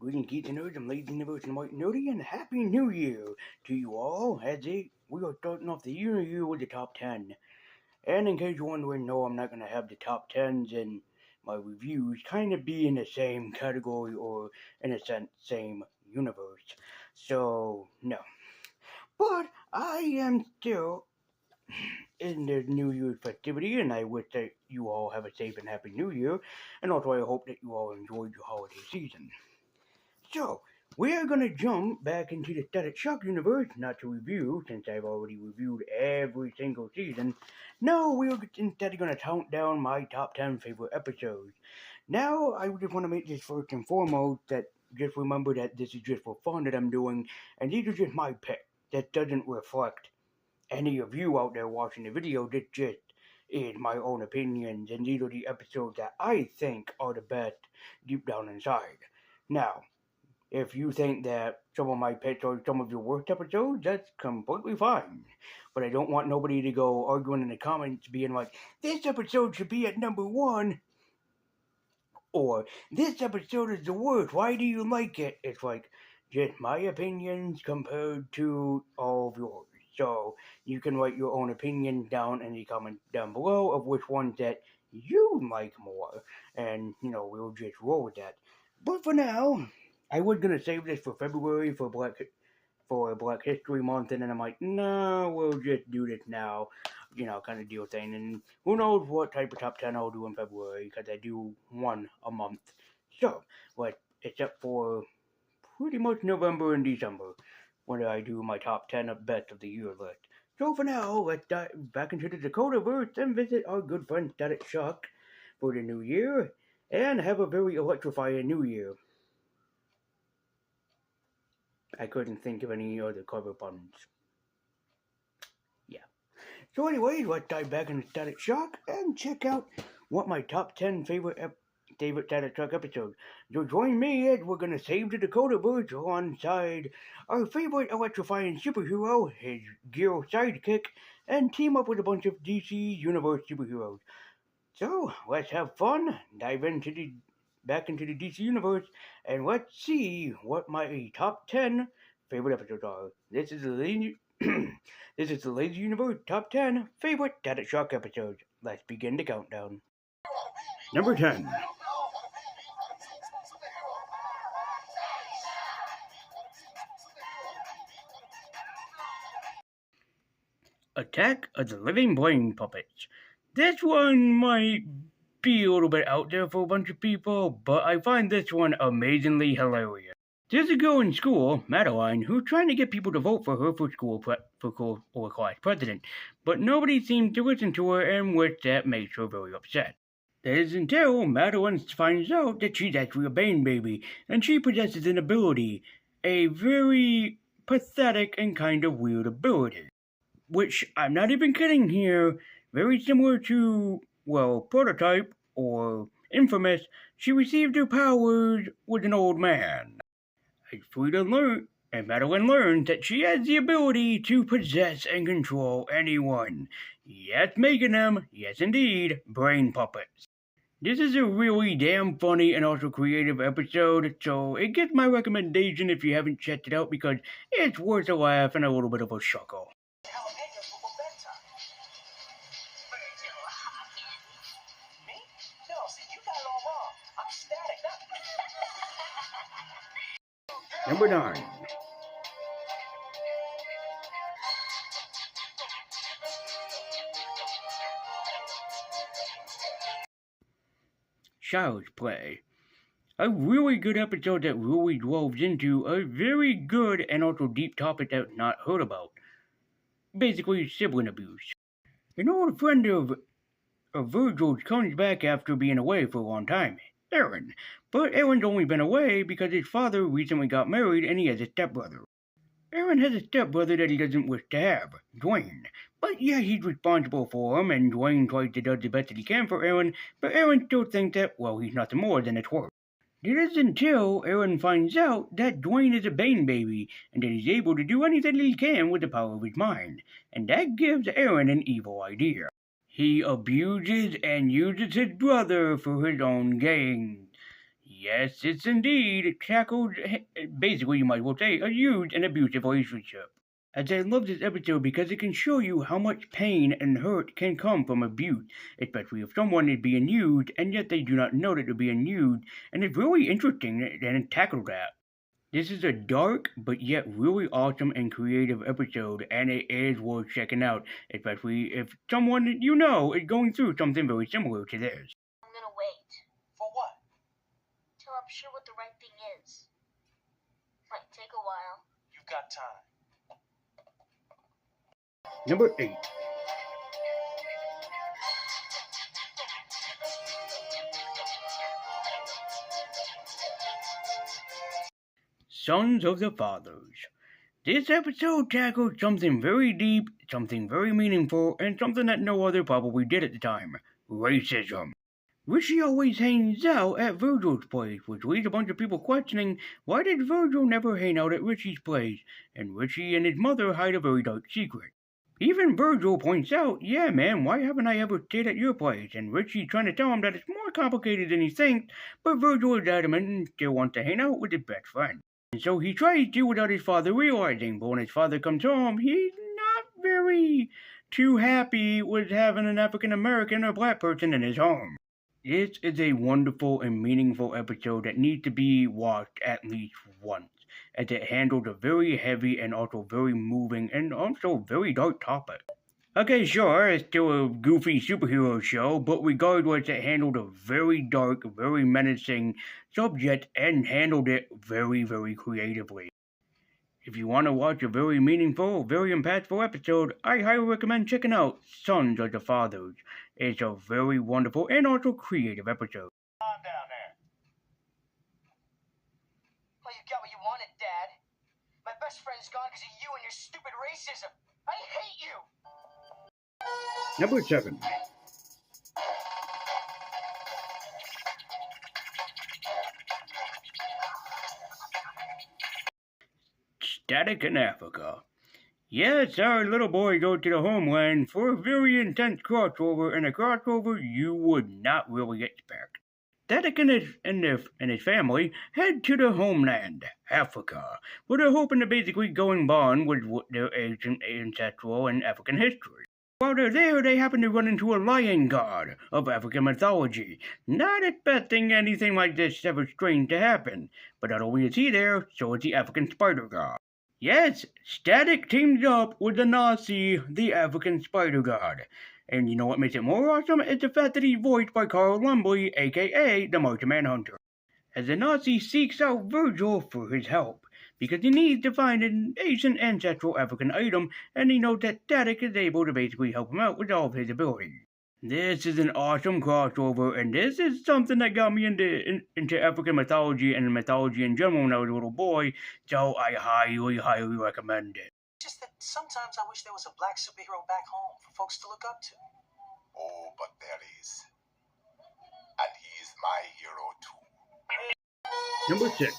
Greetings, geeks and nerds, and ladies and nerds and white nerdy, and Happy New Year to you all. We are starting off the year with the top 10. And in case you're wondering, no, I'm not going to have the top 10s and my reviews kind of be in the same category or, in a sense, same universe. So, no. But I am still in the New Year's festivity, and I wish that you all have a safe and happy New Year, and also I hope that you all enjoyed your holiday season. So, we are going to jump back into the Static Shock universe, not to review, since I've already reviewed every single season. No, we are instead going to count down my top 10 favorite episodes. Now, I just want to make this first and foremost that just remember that this is just for fun that I'm doing, and these are just my picks. That doesn't reflect any of you out there watching the video. This just is my own opinions, and these are the episodes that I think are the best deep down inside. Now, if you think that some of my picks are some of your worst episodes, that's completely fine. But I don't want nobody to go arguing in the comments being like, this episode should be at number 1, or this episode is the worst, why do you like it? It's like, just my opinions compared to all of yours. So, you can write your own opinions down in the comments down below of which ones that you like more. And, we'll just roll with that. But for now, I was gonna save this for February for Black History Month, and then I'm like, no, we'll just do this now, kind of deal thing. And who knows what type of top 10 I'll do in February, because I do one a month. So, except for pretty much November and December, when I do my top 10 of best of the year list. So for now, let's dive back into the Dakotaverse and visit our good friend Static Shock for the new year, and have a very electrifying new year. I couldn't think of any other clever puns. Yeah. So anyways, let's dive back into Static Shock and check out what my top 10 favorite Static Shock episodes. So join me as we're gonna save the Dakotaverse alongside our favorite electrifying superhero, his Geo sidekick, and team up with a bunch of DC Universe superheroes. So let's have fun, dive back into the DC Universe, and let's see what my top 10 favorite episodes are. This is the Lazy Universe top 10 favorite Static Shock episodes. Let's begin the countdown. Number 10. Attack of the Living Brain Puppets. This one might be a little bit out there for a bunch of people, but I find this one amazingly hilarious. There's a girl in school, Madeline, who's trying to get people to vote for her for class president, but nobody seems to listen to her, and which that makes her very upset. That is until Madeline finds out that she's actually a Bane baby, and she possesses an ability, a very pathetic and kind of weird ability, which I'm not even kidding here, very similar to, Prototype, or Infamous. She received her powers with an old man. Madeline learns that she has the ability to possess and control anyone. Yes, making them, yes indeed, brain puppets. This is a really damn funny and also creative episode, so it gets my recommendation if you haven't checked it out, because it's worth a laugh and a little bit of a chuckle. Number 9. Child's Play. A really good episode that really delves into a very good and also deep topic that's not heard about. Basically, sibling abuse. An old friend of Virgil's comes back after being away for a long time, Aaron. But Aaron's only been away because his father recently got married and he has a stepbrother. Aaron has a stepbrother that he doesn't wish to have, Dwayne. But yeah, he's responsible for him, and Dwayne tries to do the best that he can for Aaron, but Aaron still thinks that, he's nothing more than a twerp. It is until Aaron finds out that Dwayne is a Bane baby, and that he's able to do anything he can with the power of his mind, and that gives Aaron an evil idea. He abuses and uses his brother for his own gain. Yes, it's indeed tackled, basically, you might as well say, a huge and abusive relationship. As I love this episode because it can show you how much pain and hurt can come from abuse, especially if someone is being used and yet they do not know that they're being used, and it's really interesting to tackle that. This is a dark but yet really awesome and creative episode, and it is worth checking out, especially if someone you know is going through something very similar to this. I'm gonna wait. For what? Till I'm sure what the right thing is. Might take a while. You've got time. Number 8. Sons of the Fathers. This episode tackled something very deep, something very meaningful, and something that no other probably did at the time: racism. Richie always hangs out at Virgil's place, which leaves a bunch of people questioning why did Virgil never hang out at Richie's place, and Richie and his mother hide a very dark secret. Even Virgil points out, yeah man, why haven't I ever stayed at your place? And Richie's trying to tell him that it's more complicated than he thinks, but Virgil is adamant and still wants to hang out with his best friend. And so he tries to without his father realizing, but when his father comes home, he's not very too happy with having an African American or black person in his home. This is a wonderful and meaningful episode that needs to be watched at least once, as it handled a very heavy and also very moving and also very dark topic. Okay, sure, it's still a goofy superhero show, but regardless, it handled a very dark, very menacing subject and handled it very, very creatively. If you want to watch a very meaningful, very impactful episode, I highly recommend checking out Sons of the Fathers. It's a very wonderful and also creative episode. Calm down there. Well, you got what you wanted, Dad. My best friend's gone because of you and your stupid racism. I hate you! Number 7. Static in Africa. Yes, our little boy goes to the homeland for a very intense crossover, and a crossover you would not really expect. Static and his family head to the homeland, Africa, where they're hoping to basically go and bond with their ancient ancestral and African history. While they're there, they happen to run into a lion god of African mythology, not expecting anything like this ever strange to happen, but not only is he there, so is the African spider god. Yes, Static teams up with the Nazi, the African spider god. And you know what makes it more awesome? It's the fact that he's voiced by Carl Lumbly, aka the Martian Manhunter. As the Nazi seeks out Virgil for his help, because he needs to find an ancient ancestral African item, and he knows that Static is able to basically help him out with all of his abilities. This is an awesome crossover, and this is something that got me into African mythology and mythology in general when I was a little boy, so I highly, highly recommend it. Just that sometimes I wish there was a black superhero back home for folks to look up to. Oh, but there is. And he is my hero too. Number 6.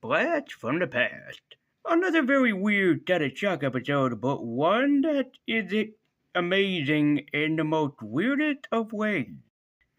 Blast from the Past. Another very weird Static Shock episode, but one that is amazing in the most weirdest of ways.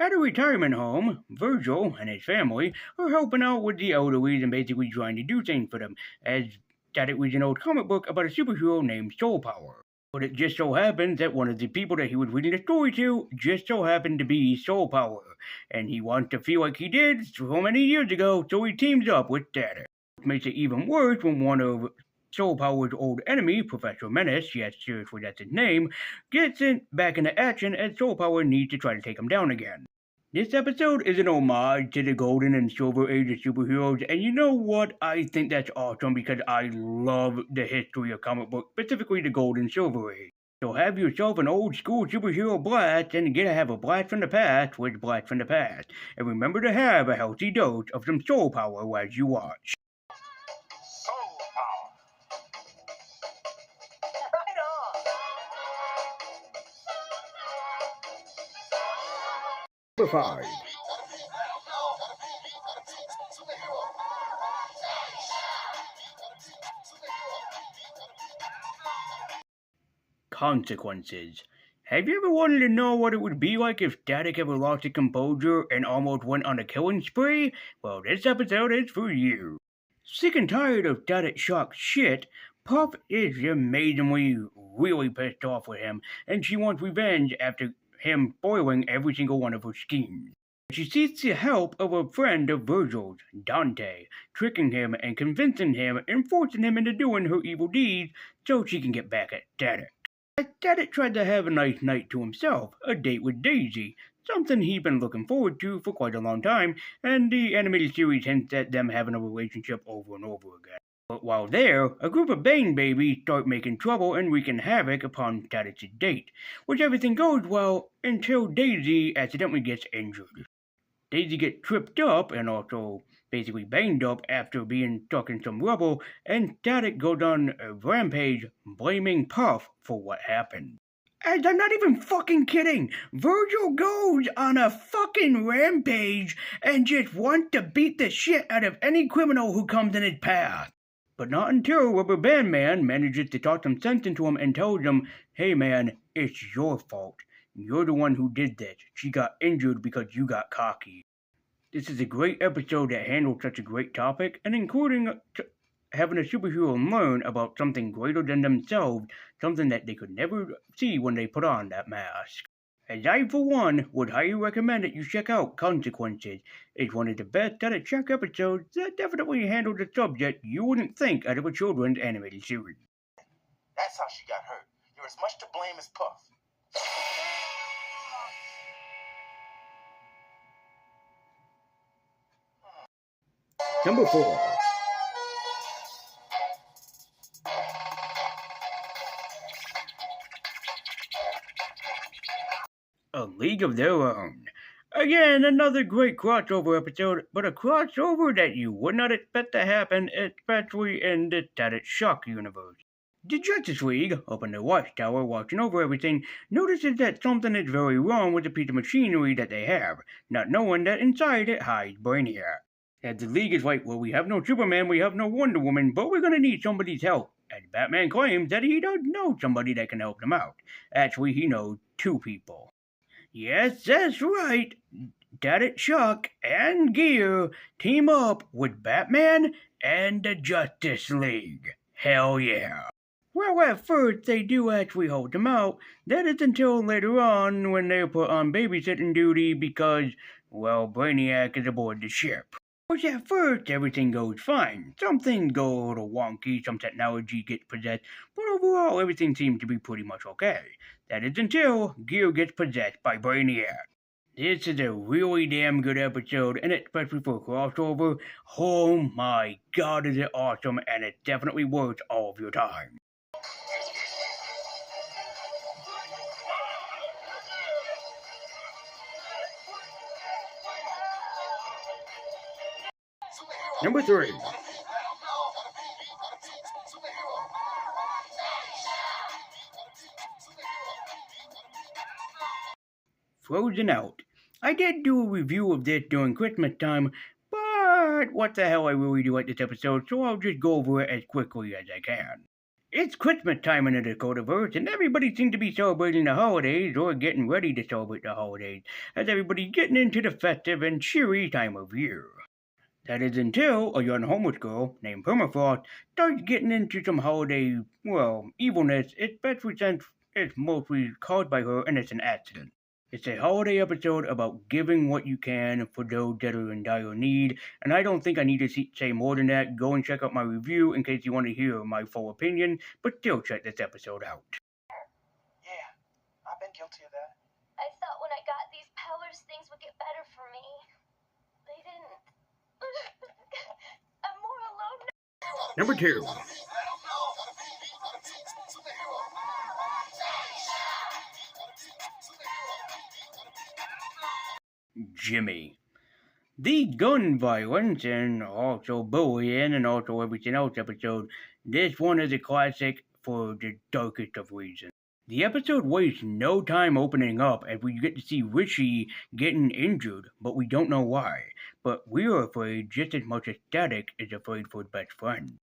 At a retirement home, Virgil and his family are helping out with the elderly and basically trying to do things for them, as Static was an old comic book about a superhero named Soul Power. But it just so happens that one of the people that he was reading the story to just so happened to be Soul Power, and he wants to feel like he did so many years ago, so he teams up with Static. It makes it even worse when one of Soul Power's old enemy, Professor Menace, yes, seriously that's his name, gets back into action as Soul Power needs to try to take him down again. This episode is an homage to the golden and silver age of superheroes, and you know what? I think that's awesome because I love the history of comic books, specifically the gold and silver age. So have yourself an old school superhero blast and get to have a blast from the past with Blast from the Past. And remember to have a healthy dose of some Soul Power as you watch. Soul power. Right on! Number 5. consequences. Have you ever wanted to know what it would be like if Static ever lost his composure and almost went on a killing spree? Well, this episode is for you. Sick and tired of Static Shock's shit, Puff is amazingly really pissed off with him, and she wants revenge after him spoiling every single one of her schemes. She seeks the help of a friend of Virgil's, Dante, tricking him and convincing him and forcing him into doing her evil deeds so she can get back at Static. Static tried to have a nice night to himself, a date with Daisy, something he'd been looking forward to for quite a long time, and the animated series hints at them having a relationship over and over again. But while there, a group of Bane babies start making trouble and wreaking havoc upon Static's date, which everything goes well until Daisy accidentally gets injured. Daisy gets tripped up and also basically banged up after being stuck in some rubble, and Static goes on a rampage blaming Puff for what happened. And I'm not even fucking kidding! Virgil goes on a fucking rampage and just wants to beat the shit out of any criminal who comes in his path. But not until Rubber Band Man manages to talk some sense into him and tells him, hey man, it's your fault. You're the one who did this. She got injured because you got cocky. This is a great episode that handles such a great topic, and including having a superhero learn about something greater than themselves, something that they could never see when they put on that mask. As I, for one, would highly recommend that you check out Consequences. It's one of the best Static Shock episodes that definitely handles a subject you wouldn't think out of a children's animated series. That's how she got hurt. You're as much to blame as Puff. Number 4. A League of Their Own. Again, another great crossover episode, but a crossover that you would not expect to happen, especially in the Static Shock universe. The Justice League, up in the watchtower watching over everything, notices that something is very wrong with the piece of machinery that they have, not knowing that inside it hides Brainiac. As the League is like, well, we have no Superman, we have no Wonder Woman, but we're gonna need somebody's help. And Batman claims that he does know somebody that can help them out. Actually, he knows 2 people. Yes, that's right. Static Shock and Gear team up with Batman and the Justice League. Hell yeah. Well, at first they do actually hold them out. That is until later on when they're put on babysitting duty because, well, Brainiac is aboard the ship. Which at first everything goes fine. Some things go a little wonky, some technology gets possessed, but overall everything seems to be pretty much okay. That is until Gear gets possessed by Brainiac. This is a really damn good episode, and especially for a crossover, oh my god is it awesome, and it's definitely worth all of your time. Number 3. Frozen Out. I did do a review of this during Christmas time, but what the hell, I really do like this episode, so I'll just go over it as quickly as I can. It's Christmas time in the Dakotaverse, and everybody seems to be celebrating the holidays or getting ready to celebrate the holidays, as everybody's getting into the festive and cheery time of year. That is until a young homeless girl named Permafrost starts getting into some holiday, evilness, especially since it's mostly caused by her and it's an accident. It's a holiday episode about giving what you can for those that are in dire need, and I don't think I need to say more than that. Go and check out my review in case you want to hear my full opinion, but still check this episode out. Yeah, I've been guilty of that. I thought when I got these powers, things would get better for me. They didn't. I'm more alone now. Number 2. Jimmy. The gun violence and also bullying and also everything else episode, this one is a classic for the darkest of reasons. The episode wastes no time opening up as we get to see Rishi getting injured, but we don't know why. But we're afraid just as much as Static is afraid for his best friend.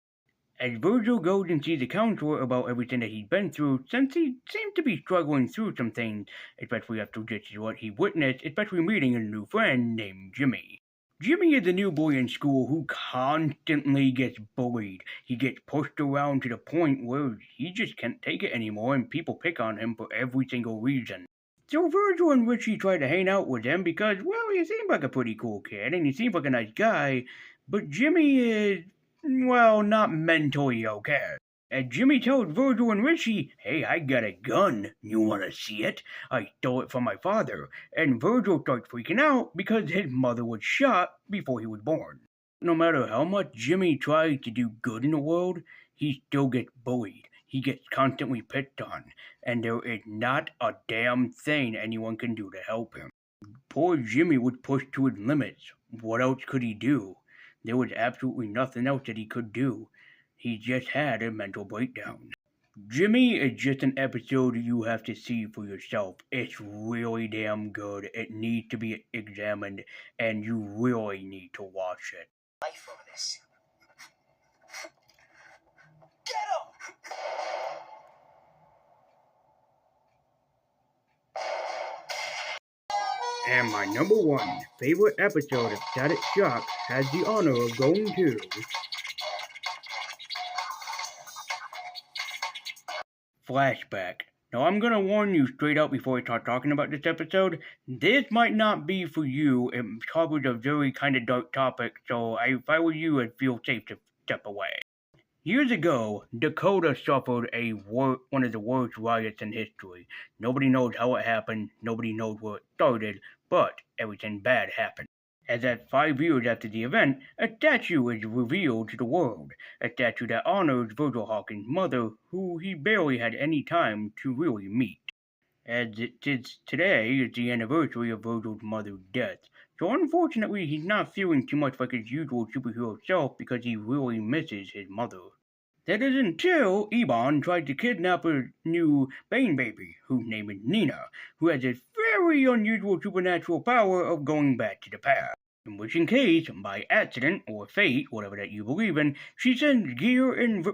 As Virgil goes and sees the counselor about everything that he's been through, since he seems to be struggling through some things, especially after just what he witnessed, especially meeting a new friend named Jimmy. Jimmy is a new boy in school who constantly gets bullied. He gets pushed around to the point where he just can't take it anymore and people pick on him for every single reason. So Virgil and Richie try to hang out with him because, well, he seems like a pretty cool kid and he seems like a nice guy, but Jimmy is, well, not mentally okay. And Jimmy tells Virgil and Richie, hey, I got a gun. You wanna see it? I stole it from my father. And Virgil starts freaking out because his mother was shot before he was born. No matter how much Jimmy tries to do good in the world, he still gets bullied. He gets constantly picked on, and there is not a damn thing anyone can do to help him. Poor Jimmy was pushed to his limits. What else could he do? There was absolutely nothing else that he could do. He just had a mental breakdown. Jimmy is just an episode you have to see for yourself. It's really damn good. It needs to be examined, and you really need to watch it. Life on this. Get him! And my number one favorite episode of Static Shock has the honor of going to Flashback. Now I'm gonna warn you straight up before I start talking about this episode. This might not be for you. It covers a very kind of dark topic, so if I were you, I'd feel safe to step away. Years ago, Dakota suffered one of the worst riots in history. Nobody knows how it happened, nobody knows where it started, but everything bad happened. As at 5 years after the event, a statue is revealed to the world, a statue that honors Virgil Hawkins' mother, who he barely had any time to really meet. As it is today is the anniversary of Virgil's mother's death, so unfortunately he's not feeling too much like his usual superhero self because he really misses his mother. That is until Ebon tried to kidnap a new Bane baby, whose name is Nina, who has a very unusual supernatural power of going back to the past. In which case, by accident or fate, whatever that you believe in, she sends Gear and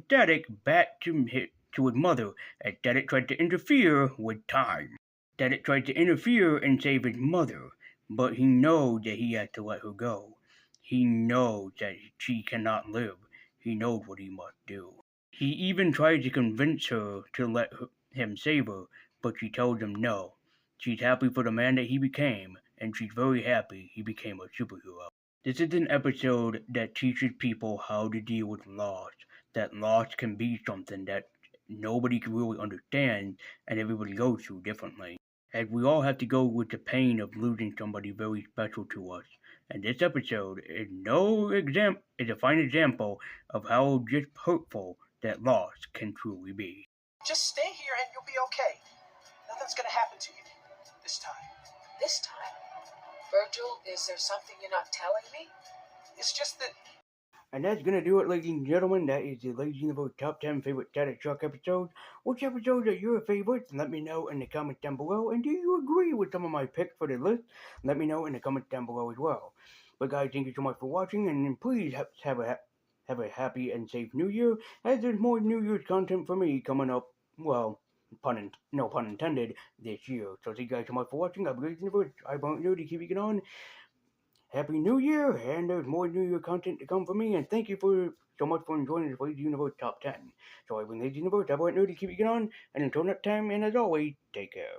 Static back to his mother, as Static tried to interfere with time. Static tried to interfere and save his mother, but he knows that he has to let her go. He knows that she cannot live. He knows what he must do. He even tried to convince her to let him save her, but she tells him no. She's happy for the man that he became, and she's very happy he became a superhero. This is an episode that teaches people how to deal with loss, that loss can be something that nobody can really understand and everybody goes through differently. As we all have to go with the pain of losing somebody very special to us. And this episode is a fine example of how just hurtful that loss can truly be. Just stay here and you'll be okay. Nothing's gonna happen to you this time. This time? Virgil, is there something you're not telling me? It's just that And that's gonna do it, ladies and gentlemen. That is the Lazy Universe Top 10 Favorite Static Shock episodes. Which episodes are your favorites? Let me know in the comments down below. And do you agree with some of my picks for the list? Let me know in the comments down below as well. But guys, thank you so much for watching, and please have a happy and safe New Year, as there's more New Year's content for me coming up, well, no pun intended, this year. So thank you guys so much for watching. I'm Lazy Universe. I want you to keep it on. Happy New Year, and there's more New Year content to come from me, and thank you so much for enjoying this Lazy Universe Top 10. So I've been Lazy Universe, I want you to keep it on, and until next time, and as always, take care.